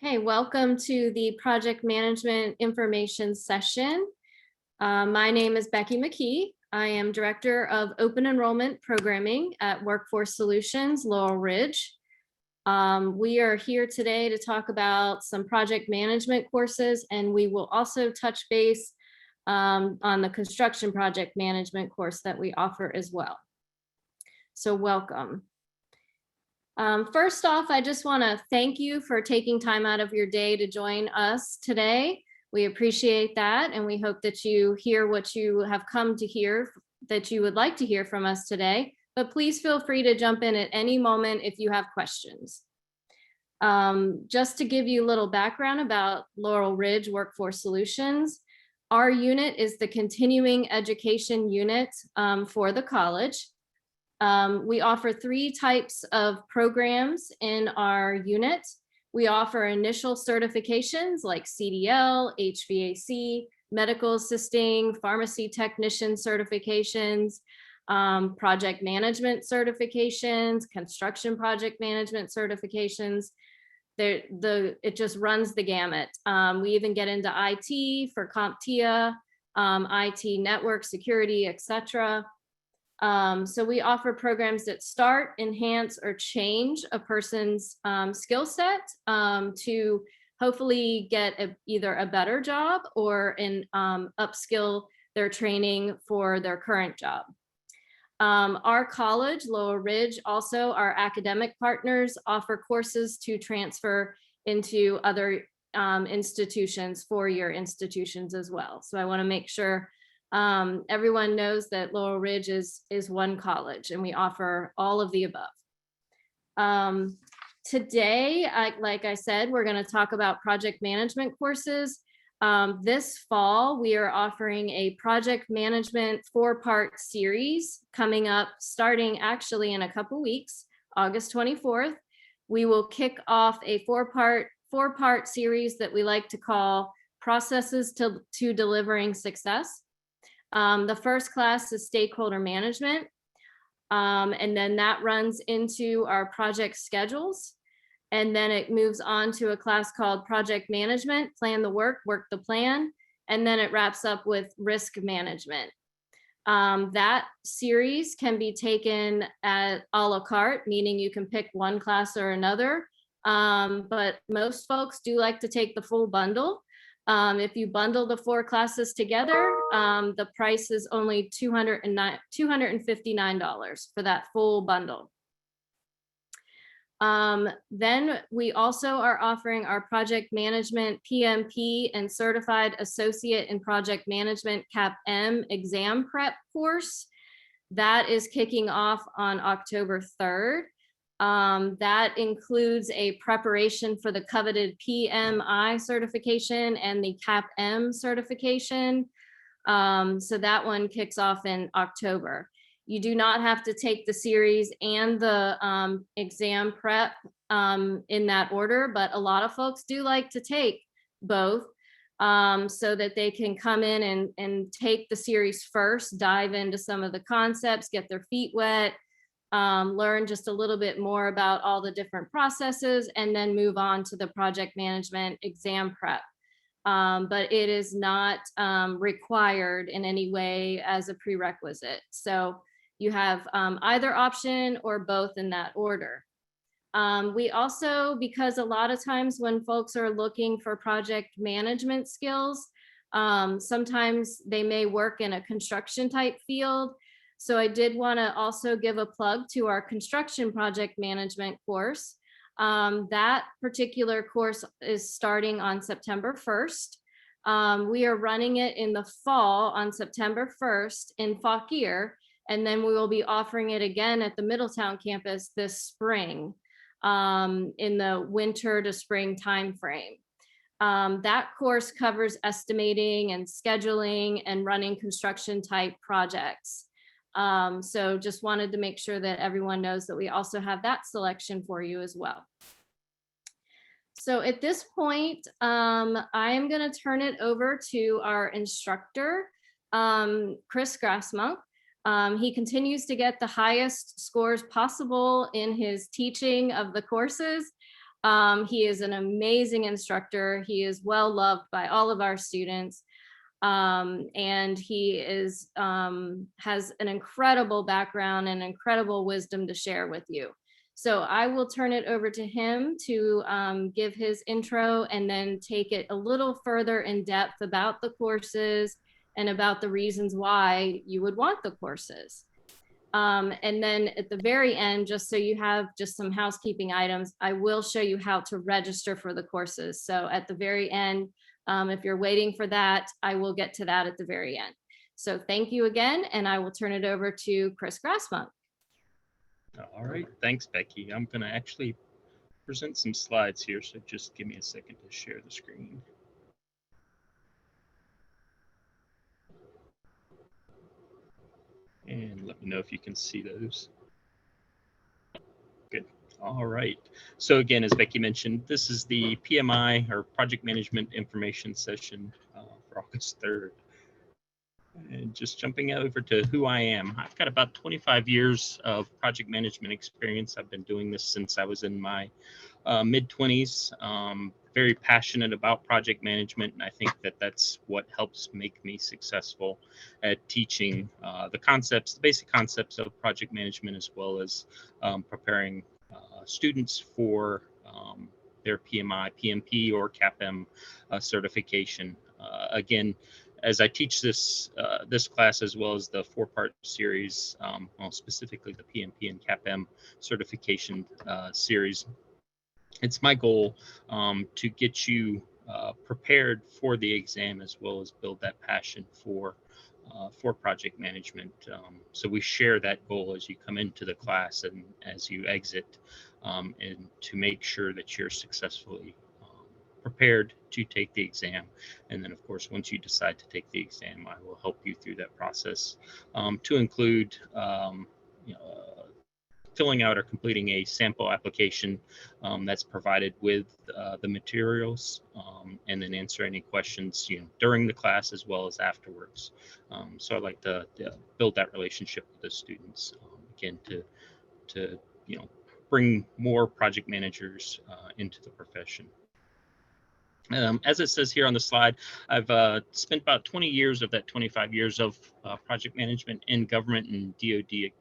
Okay, welcome to the project management information session. My name is Becky McKee. I am Director of Open Enrollment Programming at Workforce Solutions, Laurel Ridge. We are here today to talk about some project management courses, and we will also touch base on the construction project management course that we offer as well. So welcome. First off, I just want to thank you for taking time out of your day to join us today. We appreciate that, and we hope that you hear what you have come to hear that you would like to hear from us today. But please feel free to jump in at any moment if you have questions. Just to give you a little background about Laurel Ridge Workforce Solutions, our unit is the continuing education unit for the college. We offer 3 types of programs in our unit. We offer initial certifications like CDL, HVAC, medical assisting, pharmacy technician certifications, project management certifications, construction project management certifications. It just runs the gamut. We even get into IT for CompTIA, IT network security, etc. So we offer programs that start, enhance, or change a person's skill set to hopefully get either a better job or upskill their training for their current job. Our college, Laurel Ridge, also our academic partners offer courses to transfer into other institutions, 4-year institutions as well. So I want to make sure everyone knows that Laurel Ridge is one college, and we offer all of the above. Today, like I said, we're going to talk about project management courses. This fall, we are offering a project management 4-part series coming up, starting actually in a couple weeks, August 24th. We will kick off a 4-part series that we like to call Processes to Delivering Success. The first class is stakeholder management, and then that runs into our project schedules, and then it moves on to a class called project management, plan the work, work the plan, and then it wraps up with risk management. That series can be taken at a la carte, meaning you can pick one class or another, but most folks do like to take the full bundle. If you bundle the 4 classes together, the price is only $259 for that full bundle. Then we also are offering our project management PMP and certified associate in project management CAP-M exam prep course. That is kicking off on October 3rd. That includes a preparation for the coveted PMI certification and the CAP-M certification. So that one kicks off in October. You do not have to take the series and the exam prep in that order, but a lot of folks do like to take both so that they can come in and take the series first, dive into some of the concepts, get their feet wet, learn just a little bit more about all the different processes, and then move on to the project management exam prep. But it is not required in any way as a prerequisite. So you have either option or both in that order. We also, because a lot of times when folks are looking for project management skills, sometimes they may work in a construction type field. So I did want to also give a plug to our construction project management course. That particular course is starting on September 1st. We are running it in the fall on September 1st in Fauquier, and then we will be offering it again at the Middletown campus this spring in the winter to spring timeframe. That course covers estimating and scheduling and running construction type projects. So just wanted to make sure that everyone knows that we also have that selection for you as well. So at this point, I am going to turn it over to our instructor, Chris Grassmonk. He continues to get the highest scores possible in his teaching of the courses. He is an amazing instructor. He is well loved by all of our students. And he has an incredible background and incredible wisdom to share with you. So I will turn it over to him to give his intro and then take it a little further in depth about the courses and about the reasons why you would want the courses. And then at the very end, just so you have just some housekeeping items, I will show you how to register for the courses. So at the very end, if you're waiting for that, I will get to that at the very end. So thank you again, and I will turn it over to Chris Grassmonk. All right, thanks, Becky. I'm going to actually present some slides here, so just give me a second to share the screen. And let me know if you can see those. Good. All right. So again, as Becky mentioned, this is the PMI, or Project Management Information Session for August 3rd. And just jumping over to who I am, I've got about 25 years of project management experience. I've been doing this since I was in my mid-20s. Very passionate about project management, and I think that that's what helps make me successful at teaching the concepts, the basic concepts of project management, as well as preparing students for their PMI, PMP, or CAPM certification. Again, as I teach this this class, as well as the 4-part series, well, specifically the PMP and CAPM certification series, it's my goal to get you prepared for the exam, as well as build that passion for project management. So we share that goal as you come into the class and as you exit, and to make sure that you're successfully prepared to take the exam. And then, of course, once you decide to take the exam, I will help you through that process, to include you know, filling out or completing a sample application that's provided with the materials, and then answer any questions during the class as well as afterwards. So I like to build that relationship with the students, again, to bring more project managers into the profession. As it says here on the slide, I've spent about 20 years of that 25 years of project management in government and DoD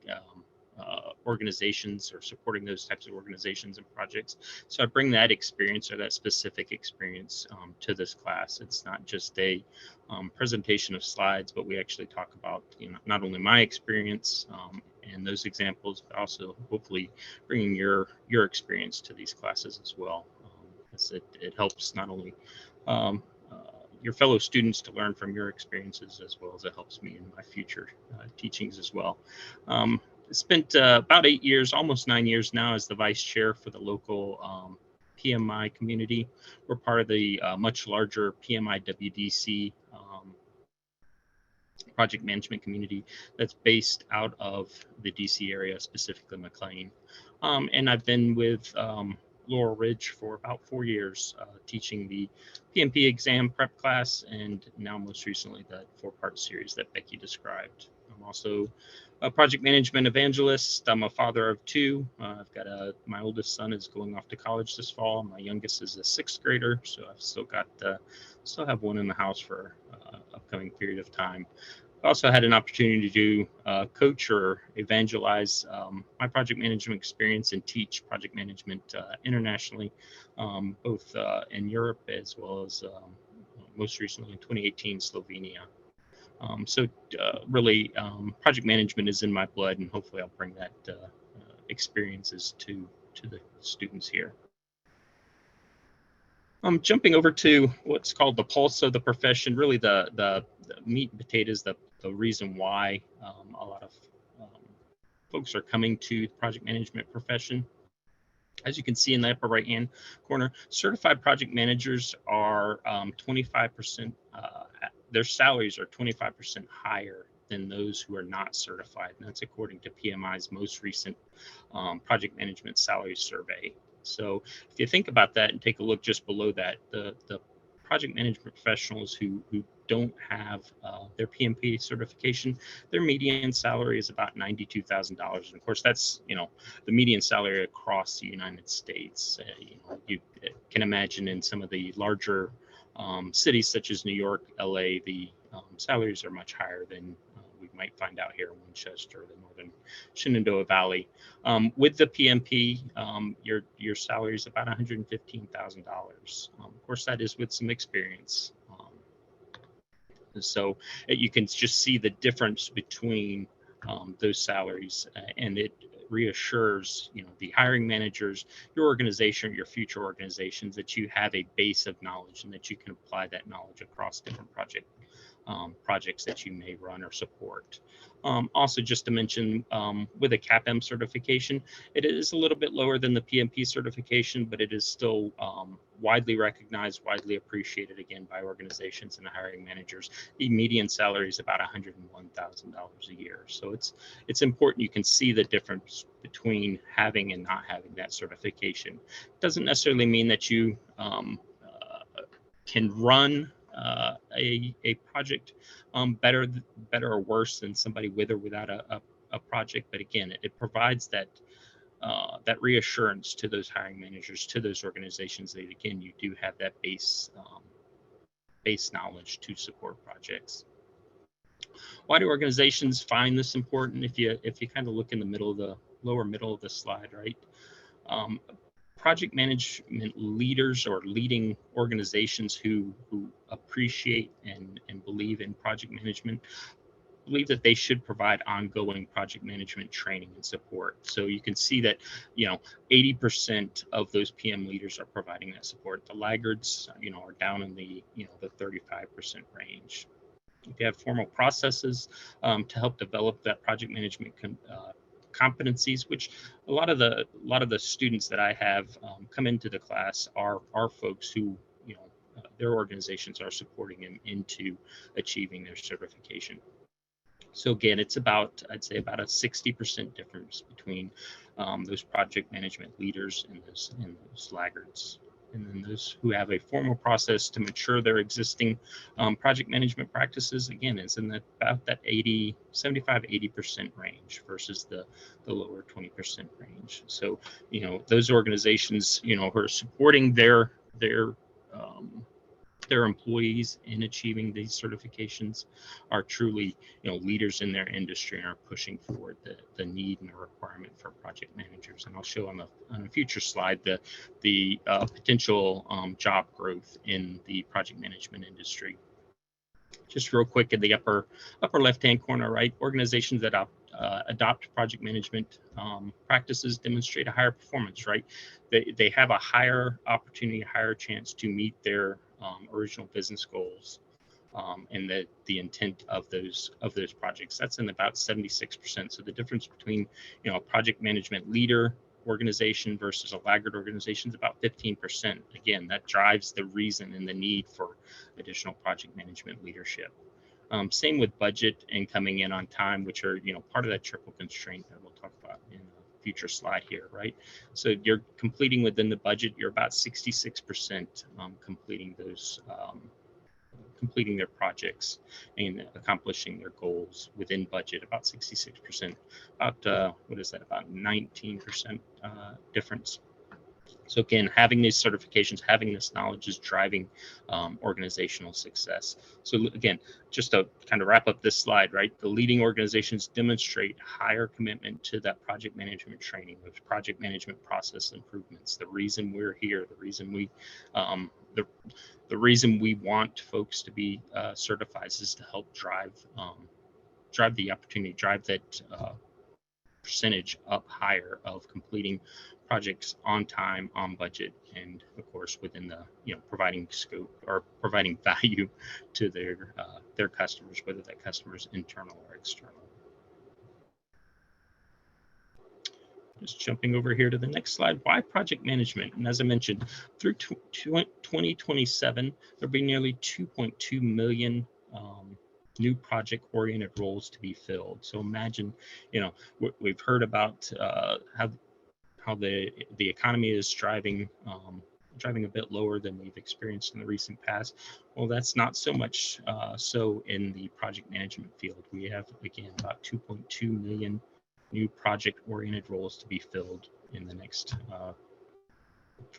organizations, or supporting those types of organizations and projects. So I bring that experience, or that specific experience, to this class. It's not just a presentation of slides, but we actually talk about not only my experience and those examples, but also hopefully bringing your experience to these classes as well. As it helps not only your fellow students to learn from your experiences, as well as it helps me in my future teachings as well. Spent about 8 years, almost 9 years now, as the vice chair for the local PMI community. We're part of the much larger PMI WDC project management community that's based out of the DC area, specifically McLean. And I've been with Laurel Ridge for about 4 years, teaching the PMP exam prep class, and now most recently that 4-part series that Becky described. I'm also a project management evangelist. I'm a father of 2. I've got my oldest son is going off to college this fall. My youngest is a 6th grader, so I've still have one in the house for upcoming period of time. I also had an opportunity to coach or evangelize my project management experience and teach project management internationally, both in Europe, as well as most recently in 2018, Slovenia. So really, project management is in my blood, and hopefully I'll bring that experiences to the students here. Jumping over to what's called the pulse of the profession, really the meat and potatoes, the reason why a lot of folks are coming to the project management profession. As you can see in the upper right hand corner, certified project managers are 25%, their salaries are 25% higher than those who are not certified. And that's according to PMI's most recent project management salary survey. So if you think about that and take a look just below that, the project management professionals who don't have their PMP certification, their median salary is about $92,000. And of course, that's, the median salary across the United States. You can imagine in some of the larger cities such as New York, LA, the salaries are much higher than we might find out here in Winchester, the northern Shenandoah Valley. With the PMP, your salary is about $115,000. Of course, that is with some experience. So you can just see the difference between those salaries, and it reassures the hiring managers, your organization, your future organizations, that you have a base of knowledge and that you can apply that knowledge across different projects that you may run or support. Also, just to mention, with a CAPM certification, it is a little bit lower than the PMP certification, but it is still widely recognized, widely appreciated, again, by organizations and hiring managers. The median salary is about $101,000 a year. So it's important you can see the difference between having and not having that certification. It doesn't necessarily mean that you can run a project better or worse than somebody with or without a project. But again, it provides that reassurance to those hiring managers, to those organizations, that again, you do have that base knowledge to support projects. Why do organizations find this important? If you kind of look in the lower middle of the slide, right? Project management leaders or leading organizations who appreciate and believe in project management believe that they should provide ongoing project management training and support. So you can see that 80% of those PM leaders are providing that support. The laggards are down in the the 35% range. If you have formal processes to help develop that project management competencies, which a lot of the students that I have come into the class are folks who their organizations are supporting them into achieving their certification. So again, it's I'd say about a 60% difference between those project management leaders and those laggards. And then those who have a formal process to mature their existing project management practices, again, is in about that 75-80% range versus the lower 20% range. So, those organizations, who are supporting their employees in achieving these certifications are truly leaders in their industry and are pushing forward the need and the requirement for project managers. And I'll show on a future slide the potential job growth in the project management industry. Just real quick, in the upper left hand corner, right, organizations that adopt project management practices demonstrate a higher performance, right? They have a higher opportunity, a higher chance to meet their original business goals and the intent of those projects. That's in about 76%. So the difference between a project management leader organization versus a laggard organization is about 15%. Again, that drives the reason and the need for additional project management leadership. Same with budget and coming in on time, which are part of that triple constraint that we'll talk about in a future slide here, right? So you're completing within the budget. You're about 66% completing their projects and accomplishing their goals within budget. About 66%. About what is that? About 19% difference. So again, having these certifications, having this knowledge is driving organizational success. So again, just to kind of wrap up this slide, right? The leading organizations demonstrate higher commitment to that project management training, those project management process improvements. The reason we're here, the reason we want folks to be certified is to help drive the opportunity, drive that percentage up higher of completing projects on time, on budget, and of course within the providing scope or providing value to their customers, whether that customer is internal or external. Just jumping over here to the next slide. Why project management? And as I mentioned, through 2027, there'll be nearly 2.2 million new project-oriented roles to be filled. So imagine, we've heard about how the economy is driving driving a bit lower than we've experienced in the recent past. Well, that's not so much so in the project management field. We have, again, about 2.2 million new project-oriented roles to be filled in the next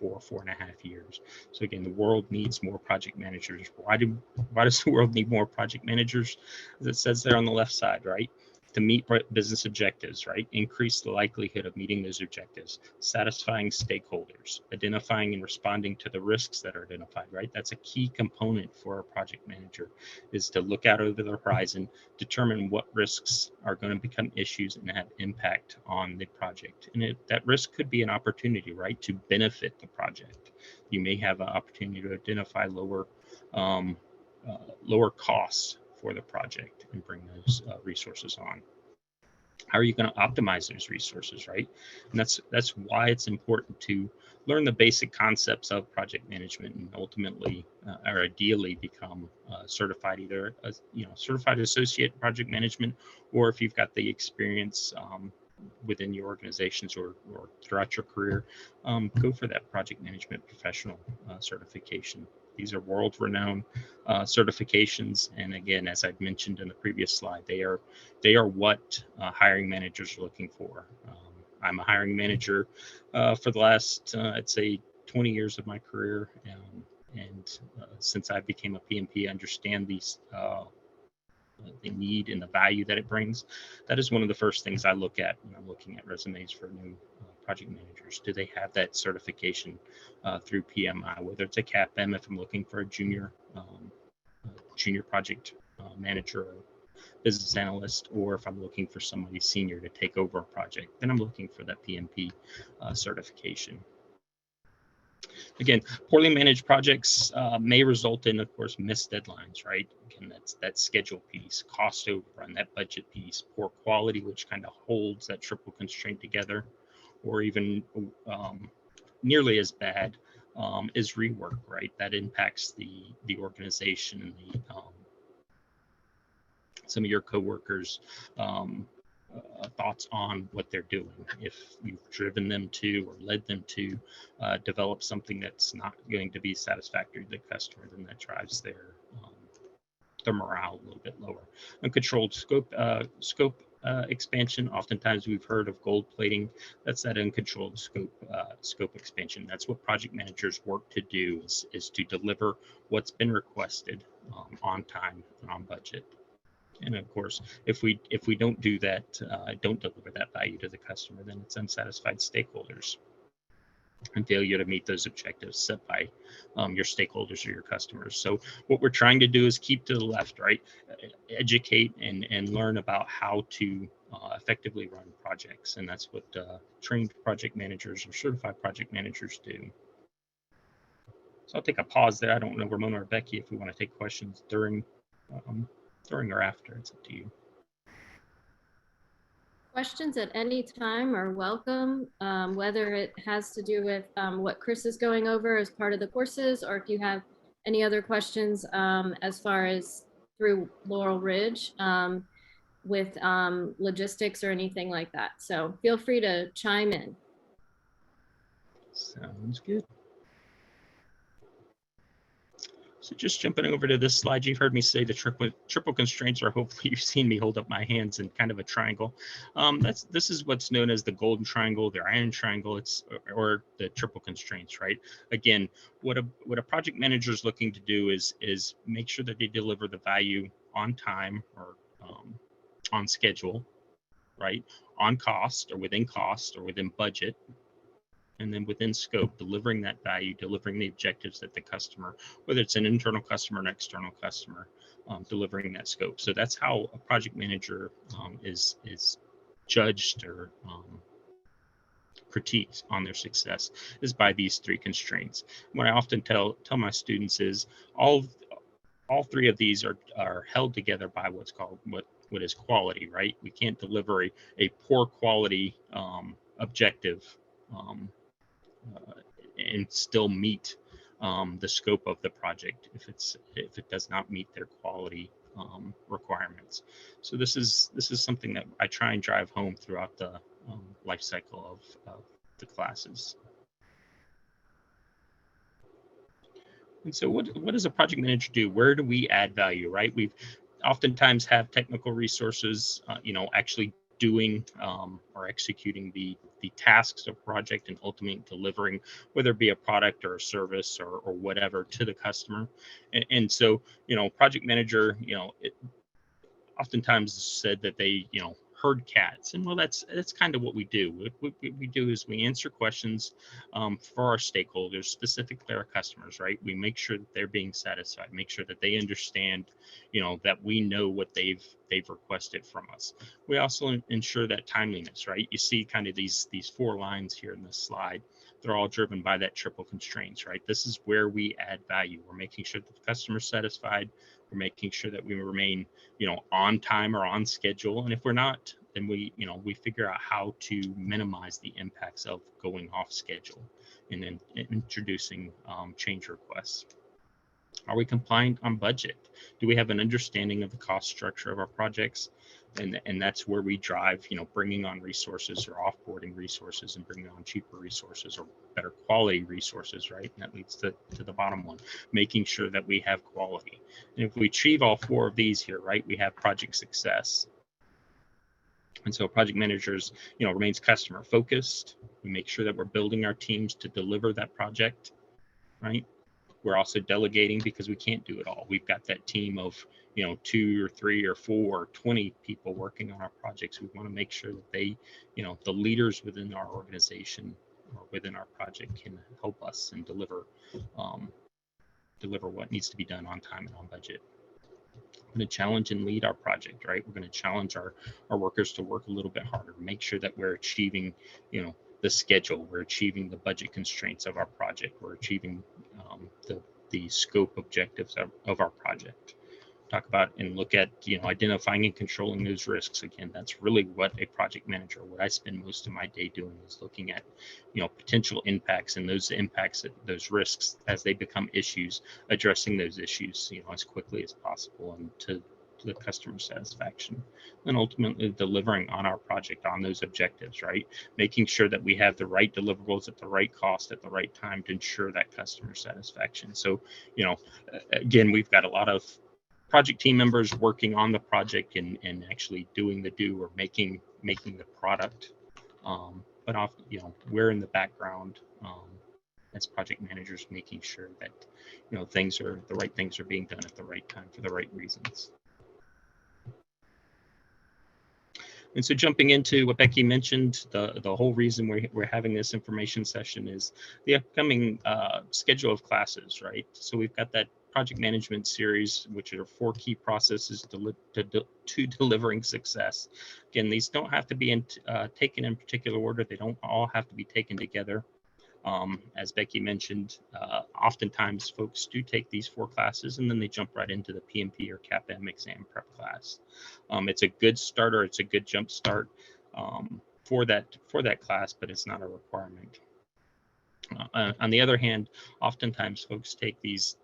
4.5 years. So again, the world needs more project managers. Why does the world need more project managers? As it says there on the left side, right? To meet business objectives, right? Increase the likelihood of meeting those objectives, satisfying stakeholders, identifying and responding to the risks that are identified, right? That's a key component for a project manager, is to look out over the horizon, determine what risks are going to become issues and have impact on the project. And that risk could be an opportunity, right, to benefit the project. You may have an opportunity to identify lower costs for the project and bring those resources on. How are you going to optimize those resources, right? And that's why it's important to learn the basic concepts of project management and ultimately or ideally become certified, either as certified associate project management, or if you've got the experience within your organizations or throughout your career, go for that project management professional certification. These are world-renowned certifications, and again, as I've mentioned in the previous slide, they are what hiring managers are looking for. I'm a hiring manager for the last, I'd say, 20 years of my career, and since I became a PMP, I understand these the need and the value that it brings. That is one of the first things I look at when I'm looking at resumes for new project managers. Do they have that certification through PMI, whether it's a CAPM if I'm looking for a junior project manager or business analyst, or if I'm looking for somebody senior to take over a project, then I'm looking for that PMP certification. Again, poorly managed projects may result in, of course, missed deadlines, right? Again, that's that schedule piece, cost overrun, that budget piece, poor quality, which kind of holds that triple constraint together, or even nearly as bad is rework, right? That impacts the organization and the some of your coworkers' thoughts on what they're doing. If you've driven them to or led them to develop something that's not going to be satisfactory to the customer, then that drives their morale a little bit lower. Uncontrolled scope expansion. Oftentimes we've heard of gold plating. That's that uncontrolled scope expansion. That's what project managers work to do, is to deliver what's been requested on time and on budget. And of course, if we don't do that, don't deliver that value to the customer, then it's unsatisfied stakeholders and failure to meet those objectives set by your stakeholders or your customers. So what we're trying to do is keep to the left, right? Educate and learn about how to effectively run projects. And that's what trained project managers or certified project managers do. So I'll take a pause there. I don't know, Ramona or Becky, if we want to take questions during or after. It's up to you. Questions at any time are welcome, whether it has to do with what Chris is going over as part of the courses, or if you have any other questions as far as through Laurel Ridge with logistics or anything like that. So feel free to chime in. Sounds good. So just jumping over to this slide, you've heard me say the triple constraints, or hopefully you've seen me hold up my hands in kind of a triangle. This is what's known as the golden triangle, the iron triangle, or the triple constraints, right? Again, what a project manager is looking to do is make sure that they deliver the value on time or on schedule, right? On cost or within budget. And then within scope, delivering that value, delivering the objectives that the customer, whether it's an internal customer, an external customer, delivering that scope. So that's how a project manager is judged or critiqued on their success, is by these three constraints. What I often tell my students is all three of these are held together by what's called what is quality, right? We can't deliver a poor quality objective and still meet the scope of the project if it does not meet their quality requirements. So this is something that I try and drive home throughout the life cycle of the classes. And so what does a project manager do? Where do we add value, right? We've oftentimes have technical resources, actually doing or executing the tasks of project and ultimately delivering, whether it be a product or a service or whatever to the customer. And so, project manager, oftentimes said that they, herd cats, and well, that's kind of what we do. What we do is we answer questions for our stakeholders, specifically our customers, right? We make sure that they're being satisfied, make sure that they understand, that we know what they've requested from us. We also ensure that timeliness, right? You see kind of these 4 lines here in this slide. They're all driven by that triple constraints, right? This is where we add value. We're making sure that the customer's satisfied. We're making sure that we remain, on time or on schedule. And if we're not, then we figure out how to minimize the impacts of going off schedule and then introducing change requests. Are we compliant on budget? Do we have an understanding of the cost structure of our projects? And that's where we drive, bringing on resources or offboarding resources and bringing on cheaper resources or better quality resources, right? And that leads to the bottom one, making sure that we have quality. And if we achieve all 4 of these here, right, we have project success. And so project managers, remains customer focused. We make sure that we're building our teams to deliver that project, right? We're also delegating because we can't do it all. We've got that team of, 2 or 3 or 4 or 20 people working on our projects. We want to make sure that they, the leaders within our organization or within our project can help us and deliver what needs to be done on time and on budget. We're going to challenge and lead our project, right? We're going to challenge our workers to work a little bit harder, make sure that we're achieving, the schedule, we're achieving the budget constraints of our project, we're achieving the scope objectives of our project. Talk about and look at, identifying and controlling those risks. Again, that's really what a project manager, what I spend most of my day doing, is looking at, potential impacts and those impacts, those risks as they become issues, addressing those issues, as quickly as possible and to the customer satisfaction, and ultimately delivering on our project on those objectives, right? Making sure that we have the right deliverables at the right cost at the right time to ensure that customer satisfaction. So, again, we've got a lot of project team members working on the project and actually doing the do or making the product. But often, we're in the background as project managers, making sure that, the right things are being done at the right time for the right reasons. And so jumping into what Becky mentioned, the whole reason we're having this information session is the upcoming schedule of classes, right? So we've got that project management series, which are 4 key processes to delivering success. Again, these don't have to be taken in particular order. They don't all have to be taken together. As Becky mentioned, oftentimes folks do take these 4 classes and then they jump right into the PMP or CAPM exam prep class. It's a good starter. It's a good jump start for that class, but it's not a requirement. On the other hand, oftentimes folks take these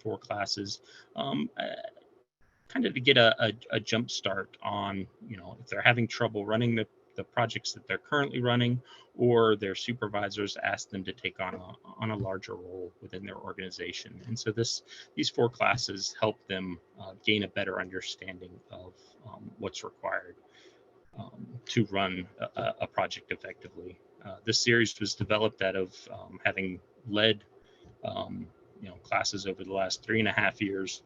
4 classes kind of to get a jump start on, if they're having trouble running the projects that they're currently running, or their supervisors ask them to take on a larger role within their organization. And so these 4 classes help them gain a better understanding of what's required to run a project effectively. This series was developed out of having led classes over the last 3.5 years.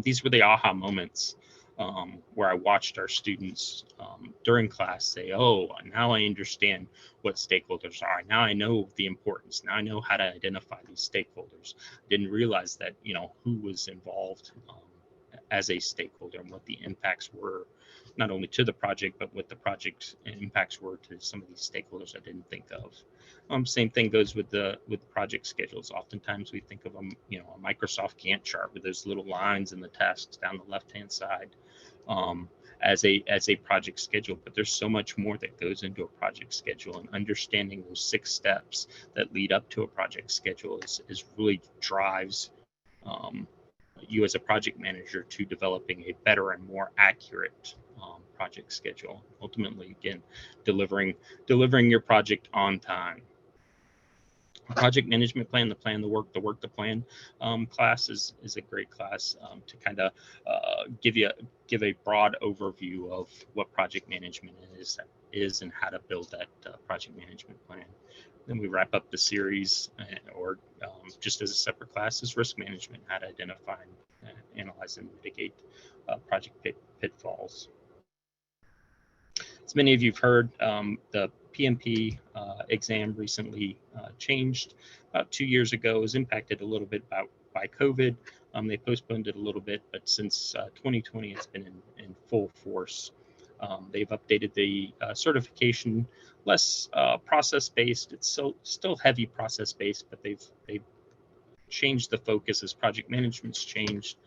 These were the aha moments where I watched our students during class say, oh, now I understand what stakeholders are. Now I know the importance. Now I know how to identify these stakeholders. Didn't realize that, who was involved as a stakeholder and what the impacts were, not only to the project, but what the project impacts were to some of these stakeholders I didn't think of. Same thing goes with project schedules. Oftentimes we think of them, a Microsoft Gantt chart with those little lines and the tasks down the left-hand side as a project schedule. But there's so much more that goes into a project schedule, and understanding those 6 steps that lead up to a project schedule is really drives you as a project manager to developing a better and more accurate project schedule. Ultimately, again, delivering your project on time. Project management plan, the plan, the work, the plan class is a great class to kind of give a broad overview of what project management is and how to build that project management plan. Then we wrap up the series, or just as a separate class, is risk management, how to identify, analyze, and mitigate project pitfalls. As many of you've heard, the PMP exam recently changed about 2 years ago. It was impacted a little bit by COVID. They postponed it a little bit, but since 2020, it's been in full force. They've updated the certification, less process-based. It's still heavy process-based, but they've changed the focus as project management's changed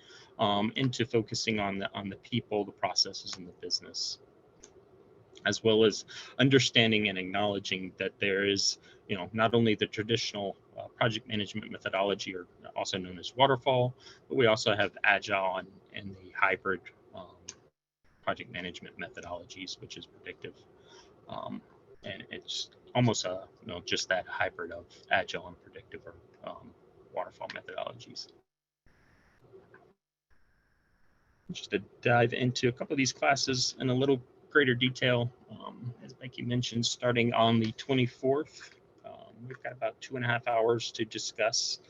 into focusing on the people, the processes, and the business, as well as understanding and acknowledging that there is, not only the traditional project management methodology, or also known as waterfall, but we also have agile and the hybrid project management methodologies, which is predictive. And it's almost just that hybrid of agile and predictive, or waterfall methodologies. Just to dive into a couple of these classes in a little greater detail, as Becky mentioned, starting on the 24th, we've got about 2.5 hours to discuss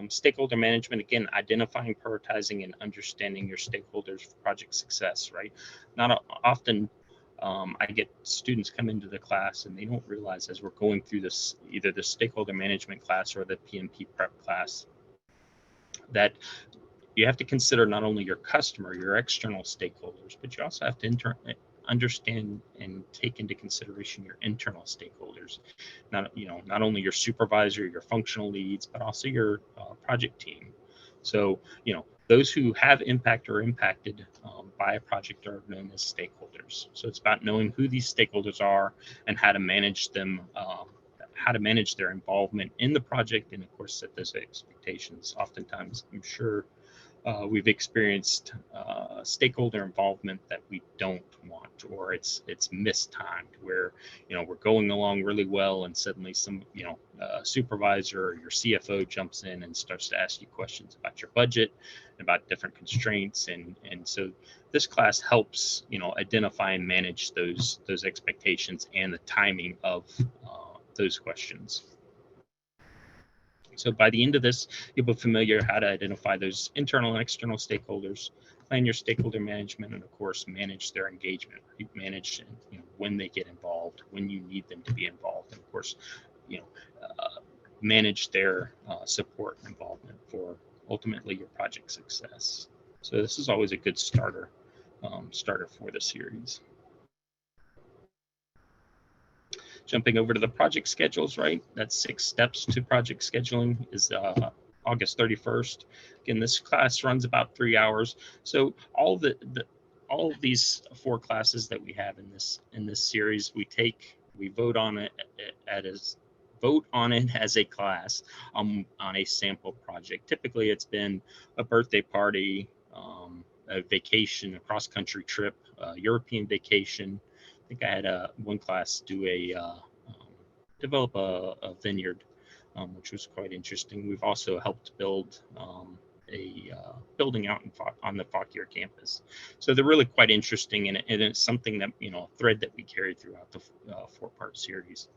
stakeholder management. Again, identifying, prioritizing, and understanding your stakeholders for project success, right? Not often I get students come into the class and they don't realize, as we're going through this, either the stakeholder management class or the PMP prep class, that you have to consider not only your customer, your external stakeholders, but you also have to understand and take into consideration your internal stakeholders. Not only your supervisor, your functional leads, but also your project team. So, those who have impact or impacted by a project are known as stakeholders. So it's about knowing who these stakeholders are and how to manage them, how to manage their involvement in the project, and of course set those expectations. Oftentimes, I'm sure we've experienced stakeholder involvement that we don't want, or it's mistimed, where we're going along really well and suddenly some supervisor or your CFO jumps in and starts to ask you questions about your budget, about different constraints, and so this class helps identify and manage those expectations and the timing of those questions. So by the end of this, you'll be familiar how to identify those internal and external stakeholders, plan your stakeholder management, and of course, manage their engagement. Manage when they get involved, when you need them to be involved, and of course, manage their support and involvement for ultimately your project success. So this is always a good starter for the series. Jumping over to the project schedules, right? That's 6 steps to project scheduling is August 31st. Again, this class runs about 3 hours. So all of these 4 classes that we have in this series, we vote on it as a class on a sample project. Typically, it's been a birthday party, a vacation, a cross-country trip, a European vacation. I think I had one class do develop a vineyard, which was quite interesting. We've also helped build a building out on the Fauquier campus. So they're really quite interesting, and it's something that, a thread that we carry throughout the 4-part series.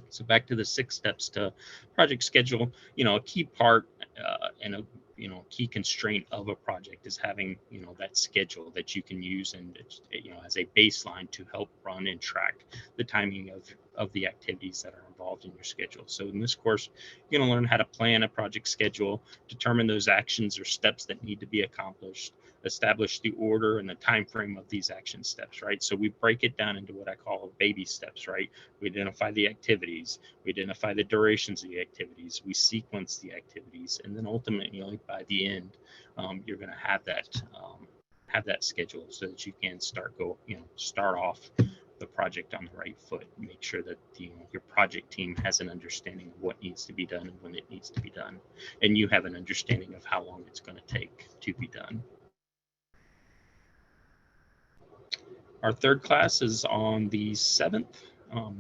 So back to the 6 steps to project schedule. A key part and a key constraint of a project is having that schedule that you can use and as a baseline to help run and track the timing of the activities that are involved in your schedule. So in this course, you're going to learn how to plan a project schedule, determine those actions or steps that need to be accomplished, establish the order and the time frame of these action steps, right? So we break it down into what I call baby steps, right? We identify the activities, we identify the durations of the activities, we sequence the activities, and then ultimately by the end, you're going to have that schedule so that you can start off the project on the right foot. Make sure that your project team has an understanding of what needs to be done and when it needs to be done, and you have an understanding of how long it's going to take to be done. Our third class is on the 7th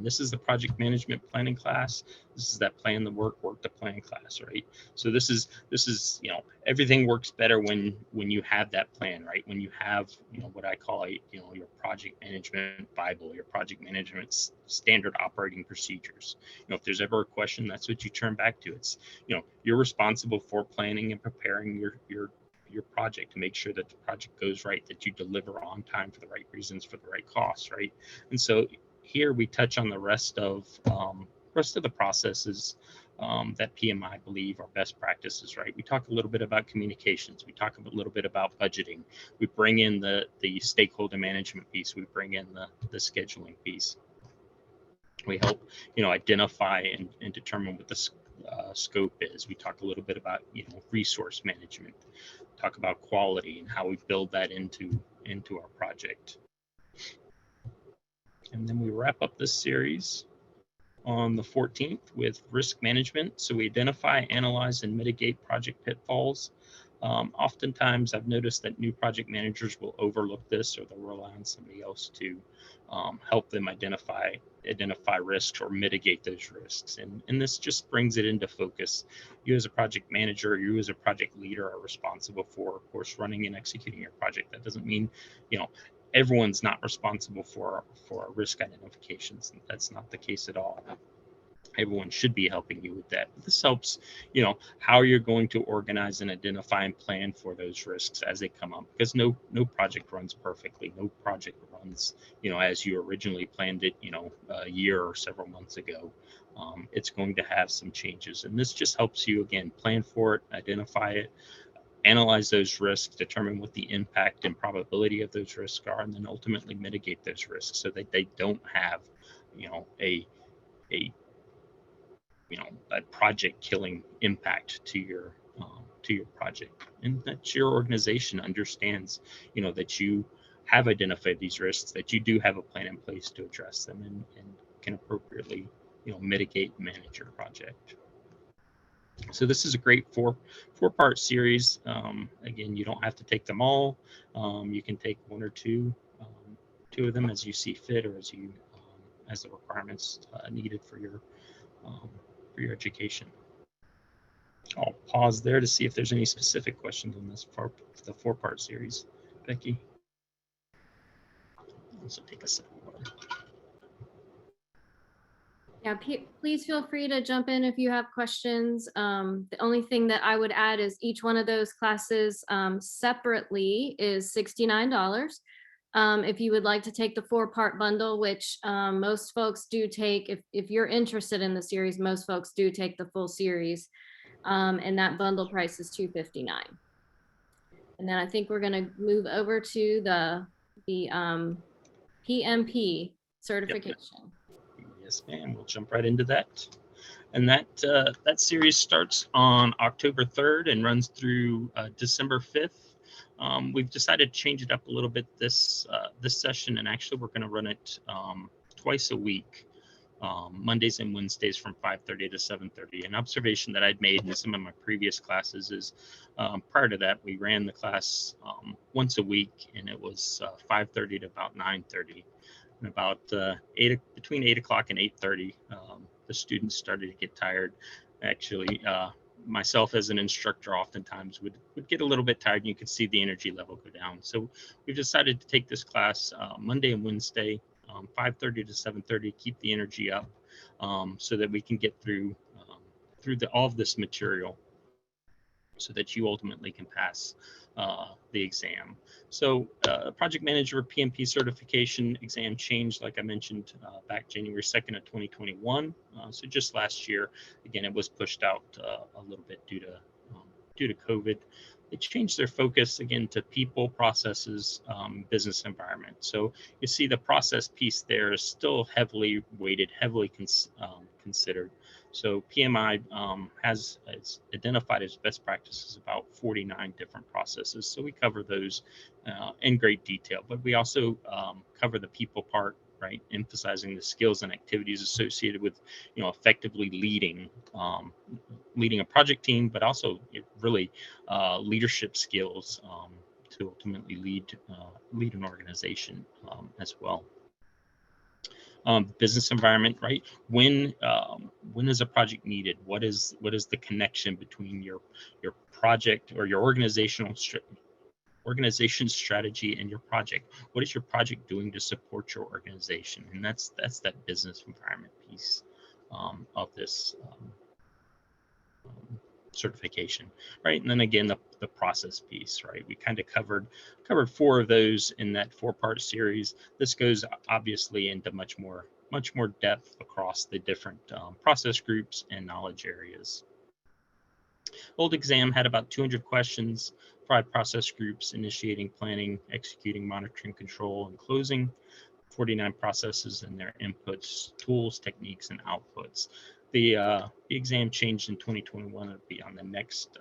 This is the project management planning class. This is that plan the work the plan class, right? So this is everything works better when you have that plan, right? When you have what I call your project management Bible, your project management standard operating procedures. If there's ever a question, that's what you turn back to. It's you're responsible for planning and preparing your project to make sure that the project goes right, that you deliver on time for the right reasons, for the right costs, right? And so here we touch on the rest of the processes that PMI believe are best practices, right? We talk a little bit about communications. We talk a little bit about budgeting. We bring in the stakeholder management piece. We bring in the scheduling piece. We help identify and determine what the scope is. We talk a little bit about resource management. Talk about quality and how we build that into our project. And then we wrap up this series on the 14th with risk management. So we identify, analyze, and mitigate project pitfalls. Oftentimes, I've noticed that new project managers will overlook this, or they'll rely on somebody else to help them identify risks or mitigate those risks. And this just brings it into focus. You as a project manager, you as a project leader are responsible for, of course, running and executing your project. That doesn't mean, everyone's not responsible for risk identifications. That's not the case at all. Everyone should be helping you with that. This helps, how you're going to organize and identify and plan for those risks as they come up, because no project runs perfectly. No project runs, as you originally planned it, a year or several months ago. It's going to have some changes, and this just helps you, again, plan for it, identify it, analyze those risks, determine what the impact and probability of those risks are, and then ultimately mitigate those risks so that they don't have, a project killing impact to your project, and that your organization understands, that you have identified these risks, that you do have a plan in place to address them, and can appropriately, mitigate and manage your project. So this is a great four-part series. Again, you don't have to take them all. You can take one or two of them as you see fit, or as the requirements needed for your education. I'll pause there to see if there's any specific questions on this the four-part series. Becky, also take a second. Yeah, please feel free to jump in if you have questions. The only thing that I would add is each one of those classes separately is $69. If you would like to take the 4-part bundle, which most folks do take, if you're interested in the series, most folks do take the full series, and that bundle price is $259. And then I think we're going to move over to the PMP certification. Yep. Yes, ma'am. We'll jump right into that. And that series starts on October 3rd and runs through December 5th. We've decided to change it up a little bit this session, and actually we're going to run it twice a week, Mondays and Wednesdays from 5:30 to 7:30. An observation that I'd made in some of my previous classes is prior to that, we ran the class once a week, and it was 5:30 to about 9:30. And about between 8 o'clock and 8:30, the students started to get tired. Actually, myself as an instructor oftentimes would get a little bit tired, and you could see the energy level go down. So we've decided to take this class Monday and Wednesday, 5:30 to 7:30, keep the energy up, so that we can get through all of this material, so that you ultimately can pass the exam. So project manager PMP certification exam changed, like I mentioned, back January 2nd of 2021. So just last year, again, it was pushed out a little bit due to COVID. They changed their focus again to people, processes, business environment. So you see the process piece there is still heavily weighted, heavily considered. So PMI has identified as best practices about 49 different processes. So we cover those in great detail, but we also cover the people part, right? Emphasizing the skills and activities associated with, effectively leading a project team, but also really leadership skills to ultimately lead an organization as well. Business environment, right? When is a project needed? What is the connection between your project or your organization strategy and your project? What is your project doing to support your organization? And that's that business environment piece of this certification, right? And then again, the process piece, right? We kind of covered 4 of those in that 4-part series. This goes obviously into much more depth across the different process groups and knowledge areas. Old exam had about 200 questions, 5 process groups: initiating, planning, executing, monitoring, control, and closing. 49 processes and their inputs, tools, techniques, and outputs. The exam changed in 2021. It'll be on the next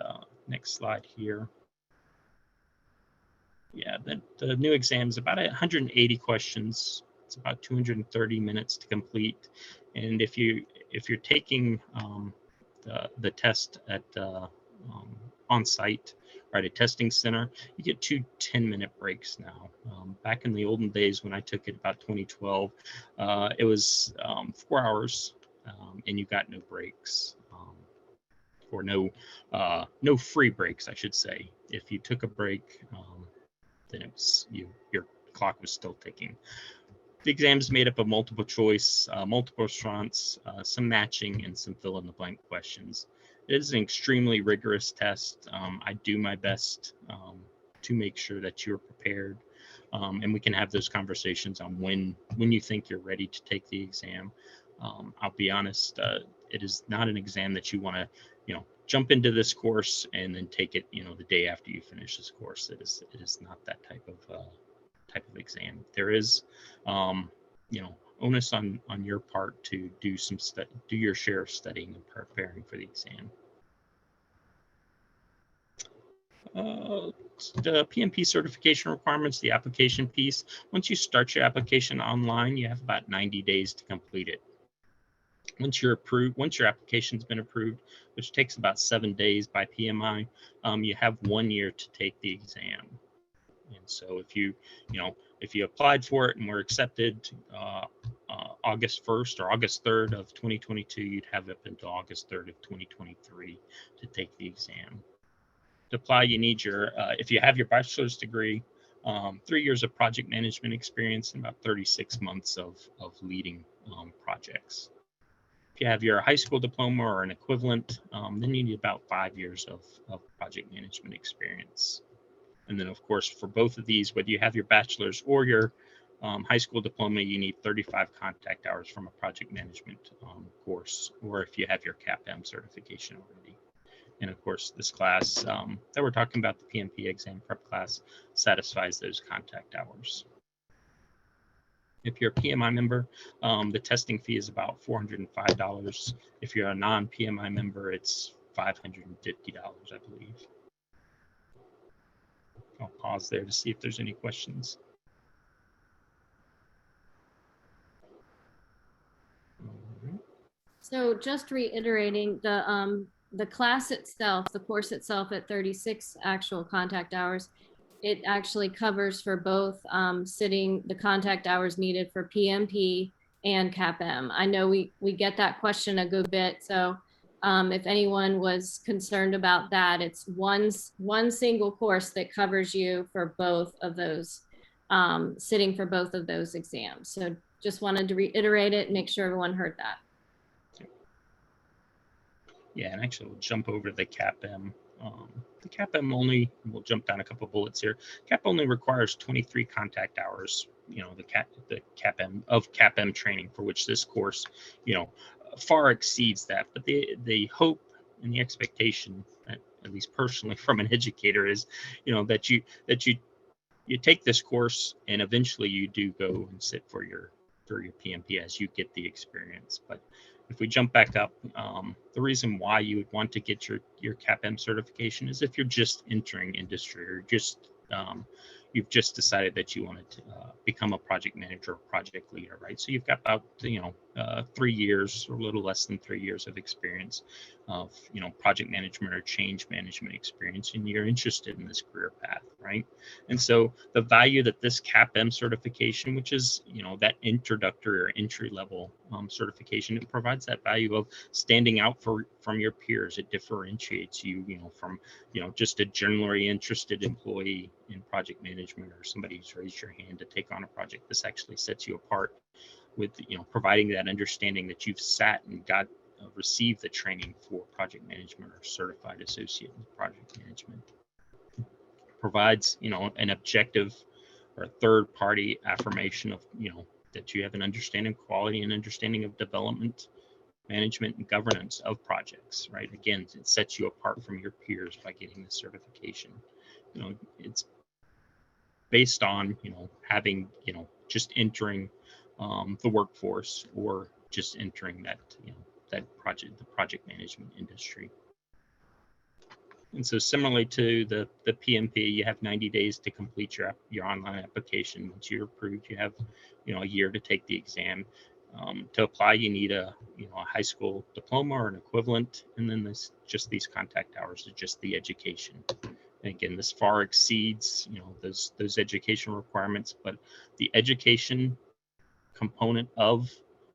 slide here. Yeah, the new exam is about 180 questions. It's about 230 minutes to complete. And if you're taking the test at on site, right, a testing center, you get 2 10-minute breaks now. Back in the olden days when I took it, about 2012, it was 4 hours, and you got no breaks, or no free breaks, I should say. If you took a break, then it was your clock was still ticking. The exam is made up of multiple choice, multiple response, some matching, and some fill-in-the-blank questions. It is an extremely rigorous test. I do my best to make sure that you're prepared, and we can have those conversations on when you think you're ready to take the exam. I'll be honest, it is not an exam that you want to, jump into this course and then take it, the day after you finish this course. It is not that type of exam. There is, onus on your part to do your share of studying and preparing for the exam. The PMP certification requirements, the application piece. Once you start your application online, you have about 90 days to complete it. Once your application's been approved, which takes about 7 days by PMI, you have 1 year to take the exam. And so if you applied for it and were accepted August 1st or August 3rd of 2022, you'd have up until August 3rd of 2023 to take the exam. To apply, you need if you have your bachelor's degree, 3 years of project management experience and about 36 months of leading projects. If you have your high school diploma or an equivalent, then you need about 5 years of project management experience. And then, of course, for both of these, whether you have your bachelor's or your high school diploma, you need 35 contact hours from a project management course, or if you have your CAPM certification already. And of course, this class that we're talking about, the PMP exam prep class, satisfies those contact hours. If you're a PMI member, the testing fee is about $405. If you're a non-PMI member, it's $550, I believe. I'll pause there to see if there's any questions. So just reiterating, the class itself, the course itself at 36 actual contact hours, it actually covers for both sitting the contact hours needed for PMP and CAPM. I know we get that question a good bit. So if anyone was concerned about that, it's one single course that covers you for both of those, sitting for both of those exams. So just wanted to reiterate it and make sure everyone heard that. Yeah, and actually we'll jump over to the CAPM. The CAPM only, we'll jump down a couple bullets here. CAP only requires 23 contact hours, the CAPM training, for which this course, far exceeds that. But the hope and the expectation, at least personally from an educator, is, that you take this course and eventually you do go and sit for your PMP as you get the experience. But if we jump back up, the reason why you would want to get your CAPM certification is if you're just entering industry, or you've just decided that you wanted to become a project manager or project leader, right? So you've got about 3 years or a little less than 3 years of experience of, project management or change management experience, and you're interested in this career path, right? And so the value that this CAPM certification, which is, that introductory or entry level certification, it provides that value of standing out from your peers. It differentiates you, from, just a generally interested employee in project management or somebody who's raised your hand to take on a project. This actually sets you apart with, providing that understanding that you've sat and got received the training for project management or certified associate in project management. Provides, an objective or third party affirmation of, that you have an understanding of quality and understanding of development, management, and governance of projects, right? Again, it sets you apart from your peers by getting this certification. It's based on, having, just entering the workforce or just entering that, the project management industry. And so similarly to the PMP, you have 90 days to complete your online application. Once you're approved, you have, a year to take the exam. To apply, you need a high school diploma or an equivalent, and then these contact hours are just the education. And again, this far exceeds, those education requirements, but the education component of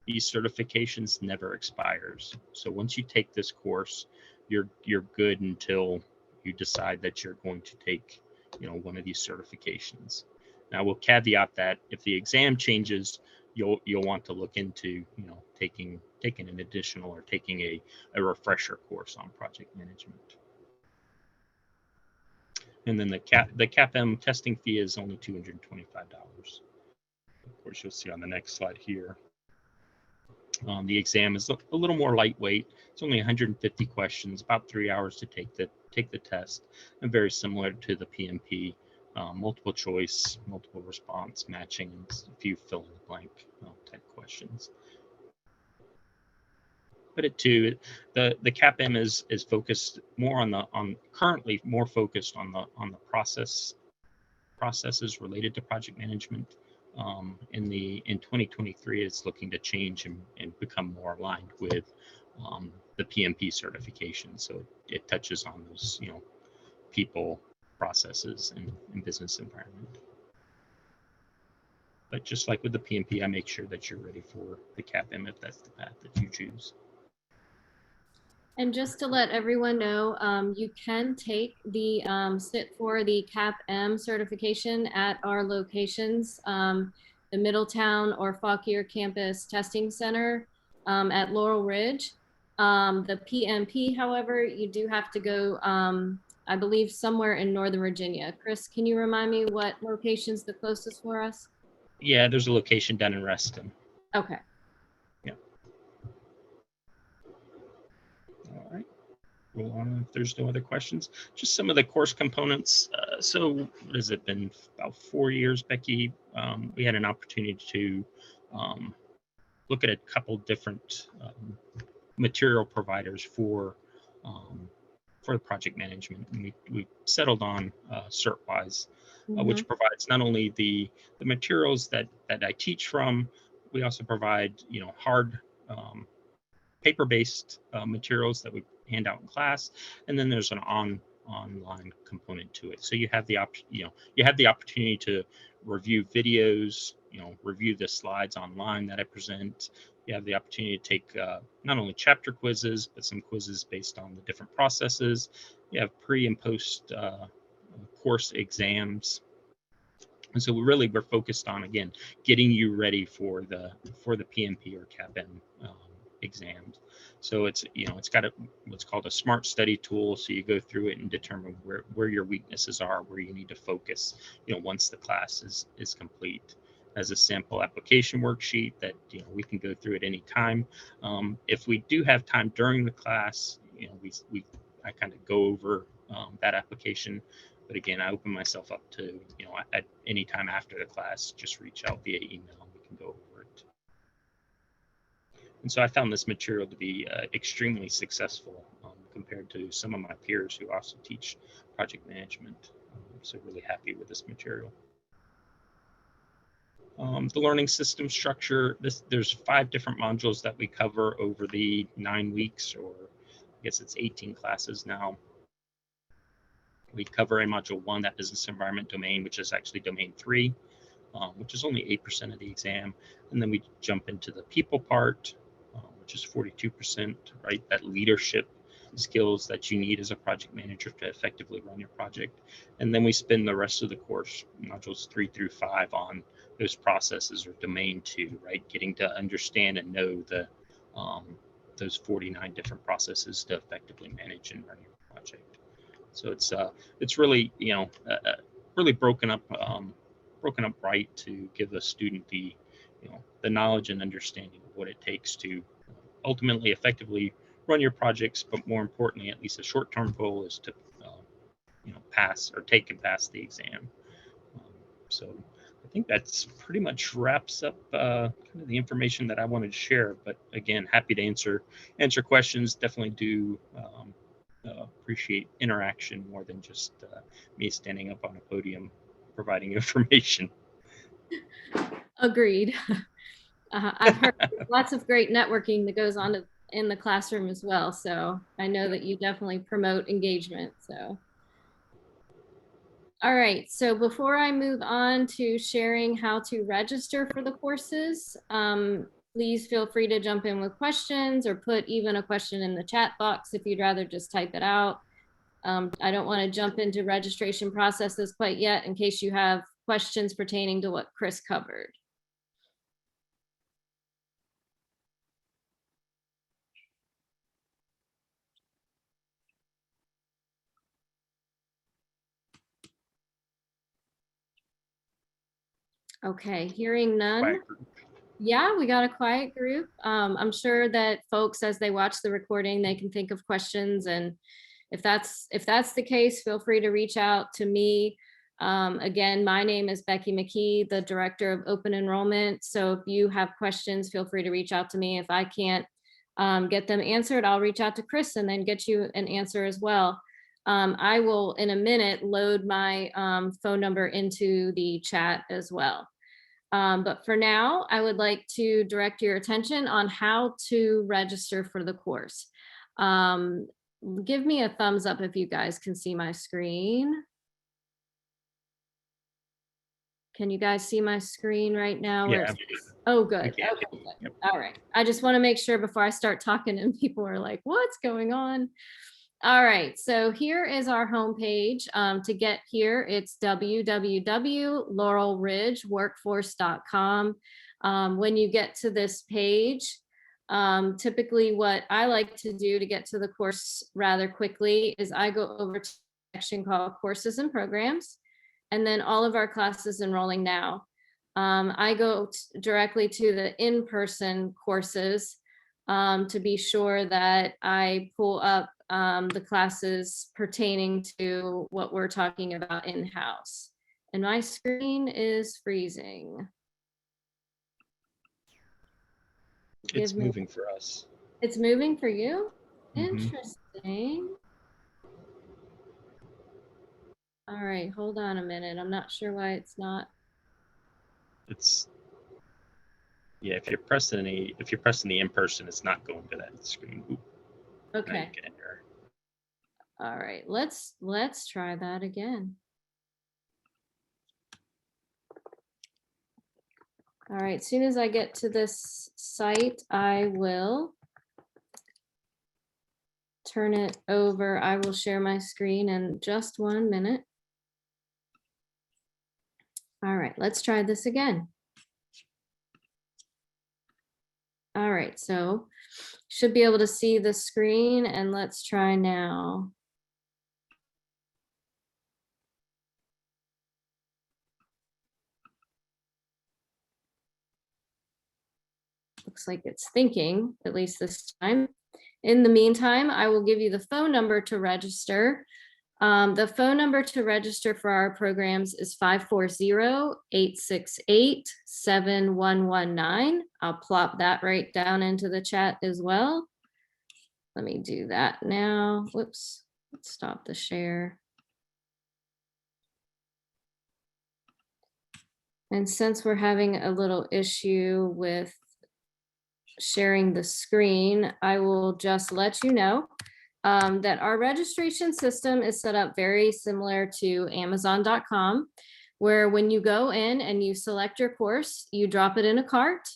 these certifications never expires. So once you take this course, you're good until you decide that you're going to take, one of these certifications. Now we'll caveat that if the exam changes, you'll want to look into, taking an additional or taking a refresher course on project management. And then the CAPM testing fee is only $225. Of course, you'll see on the next slide here. The exam is a little more lightweight. It's only 150 questions, about 3 hours to take the test, and very similar to the PMP, multiple choice, multiple response, matching, and a few fill in the blank type questions. But the CAPM is focused more currently more focused on the processes related to project management. In 2023, it's looking to change and become more aligned with the PMP certification. So it touches on those, people, processes, and business environment. But just like with the PMP, I make sure that you're ready for the CAPM if that's the path that you choose. And just to let everyone know, you can take the sit for the CAPM certification at our locations, the Middletown or Fauquier Campus Testing Center at Laurel Ridge. The PMP, however, you do have to go, I believe, somewhere in Northern Virginia. Chris, can you remind me what location's the closest for us? Yeah, there's a location down in Reston. Okay. Yeah. All right. Roll on if there's no other questions. Just some of the course components. So what has it been? About 4 years, Becky. We had an opportunity to look at a couple different material providers for project management, and we settled on CertWise, which provides not only the materials that I teach from. We also provide hard paper-based materials that we hand out in class, and then there's an online component to it. So you have the opportunity to review videos, review the slides online that I present. You have the opportunity to take not only chapter quizzes, but some quizzes based on the different processes. You have pre and post course exams. And so we're focused on, again, getting you ready for the PMP or CAPM exams. So it's got what's called a smart study tool. So you go through it and determine where your weaknesses are, where you need to focus, once the class is complete. As a sample application worksheet that we can go through at any time. If we do have time during the class, I kind of go over that application. But again, I open myself up to, at any time after the class, just reach out via email and we can go over it. And so I found this material to be extremely successful compared to some of my peers who also teach project management. So really happy with this material. The learning system structure, there's 5 different modules that we cover over the 9 weeks, or I guess it's 18 classes now. We cover in module 1 that business environment domain, which is actually domain 3, which is only 8% of the exam. And then we jump into the people part, which is 42%, right? That leadership skills that you need as a project manager to effectively run your project. And then we spend the rest of the course, modules 3 through 5, on those processes, or domain 2, right? Getting to understand and know the those 49 different processes to effectively manage and run your project. So it's really, really broken up right to give a student the, the knowledge and understanding of what it takes to ultimately effectively run your projects. But more importantly, at least a short-term goal is to, pass or take and pass the exam. So I think that's pretty much wraps up kind of the information that I wanted to share. But again, happy to answer questions. Definitely do appreciate interaction more than just me standing up on a podium providing information. Agreed. I've heard lots of great networking that goes on in the classroom as well. So I know that you definitely promote engagement. So. All right, so before I move on to sharing how to register for the courses, please feel free to jump in with questions, or put even a question in the chat box if you'd rather just type it out. I don't want to jump into registration processes quite yet, in case you have questions pertaining to what Chris covered. Okay, hearing none. Yeah, we got a quiet group. I'm sure that folks, as they watch the recording, they can think of questions. And if that's the case, feel free to reach out to me. Again, my name is Becky McKee, the Director of Open Enrollment. So if you have questions, feel free to reach out to me. If I can't get them answered, I'll reach out to Chris and then get you an answer as well. I will, in a minute, load my phone number into the chat as well. But for now, I would like to direct your attention on how to register for the course. Give me a thumbs up if you guys can see my screen. Can you guys see my screen right now? Yeah. Oh, good. Okay, good. Yep. All right. I just want to make sure before I start talking and people are like, what's going on? All right, so here is our homepage. To get here, it's www.laurelridgeworkforce.com. When you get to this page, typically what I like to do to get to the course rather quickly is I go over to a section called Courses and Programs, and then all of our classes enrolling now. I go directly to the in-person courses to be sure that I pull up the classes pertaining to what we're talking about in-house. And my screen is freezing. It's moving for us. It's moving for you? Mm-hmm. Interesting. All right, hold on a minute. I'm not sure why it's not. Yeah, if you're pressing the in-person, it's not going to that screen. Ooh, okay. All right, let's try that again. All right, as soon as I get to this site, I will turn it over. I will share my screen in just 1 minute. All right, let's try this again. All right, so should be able to see the screen, and let's try now. Looks like it's thinking, at least this time. In the meantime, I will give you the phone number to register. The phone number to register for our programs is 540-868-7119. I'll plop that right down into the chat as well. Let me do that now. Whoops, let's stop the share. And since we're having a little issue with sharing the screen, I will just let you know that our registration system is set up very similar to Amazon.com, where when you go in and you select your course, you drop it in a cart,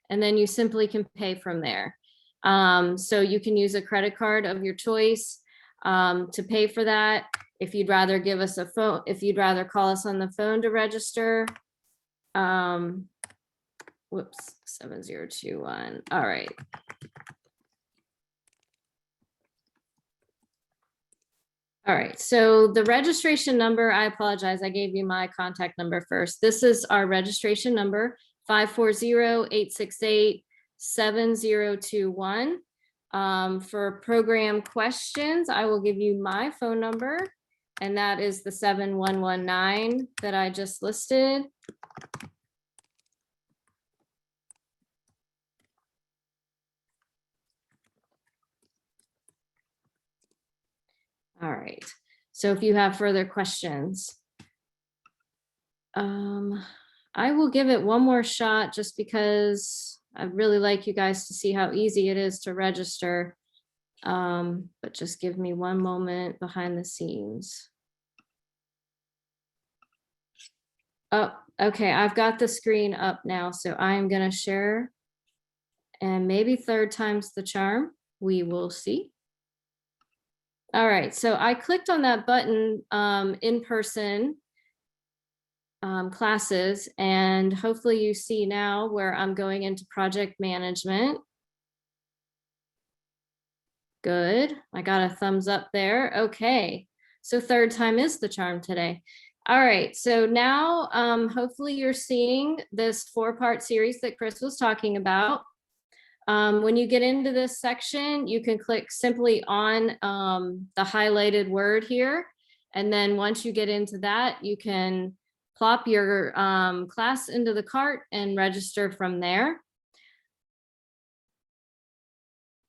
and then you simply can pay from there. So you can use a credit card of your choice to pay for that. If you'd rather give us a phone, if you'd rather call us on the phone to register, whoops, 7021. All right. All right, so the registration number, I apologize, I gave you my contact number first. This is our registration number, 540-868-7021. For program questions, I will give you my phone number, and that is the 7119 that I just listed. All right, so if you have further questions, I will give it one more shot just because I'd really like you guys to see how easy it is to register. But just give me one moment behind the scenes. Oh, okay, I've got the screen up now, so I'm gonna share. And maybe third time's the charm, we will see. All right, so I clicked on that button, in-person classes, and hopefully you see now where I'm going into project management. Good, I got a thumbs up there. Okay, so third time is the charm today. All right, so now hopefully you're seeing this 4-part series that Chris was talking about. When you get into this section, you can click simply on the highlighted word here. And then once you get into that, you can plop your class into the cart and register from there.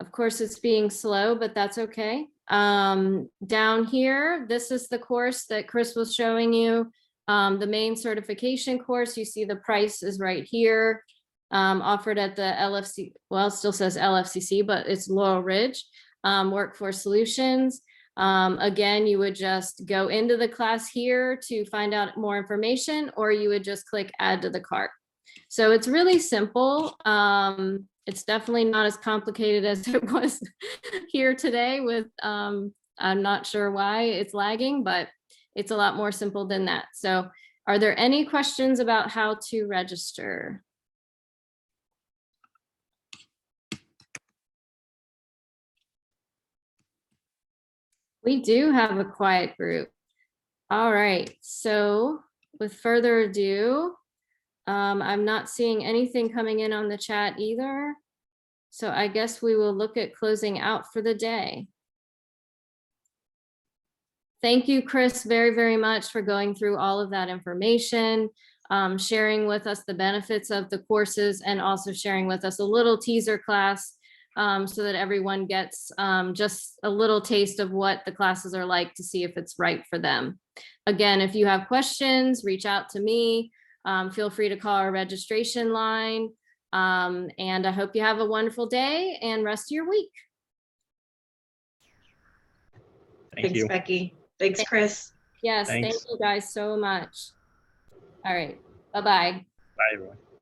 Of course, it's being slow, but that's okay. Down here, this is the course that Chris was showing you. The main certification course, you see the price is right here. Offered at the LFC, well, it still says LFCC, but it's Laurel Ridge Workforce Solutions. Again, you would just go into the class here to find out more information, or you would just click add to the cart. So it's really simple. It's definitely not as complicated as it was here today with, I'm not sure why it's lagging, but it's a lot more simple than that. So are there any questions about how to register? We do have a quiet group. All right, so with further ado, I'm not seeing anything coming in on the chat either. So I guess we will look at closing out for the day. Thank you, Chris, very, very much for going through all of that information, sharing with us the benefits of the courses, and also sharing with us a little teaser class so that everyone gets just a little taste of what the classes are like to see if it's right for them. Again, if you have questions, reach out to me. Feel free to call our registration line. And I hope you have a wonderful day and rest of your week. Thank you. Thanks, Becky. Thanks, Chris. Yes, thank Thanks. you guys so much. All right, bye-bye. Bye, everyone.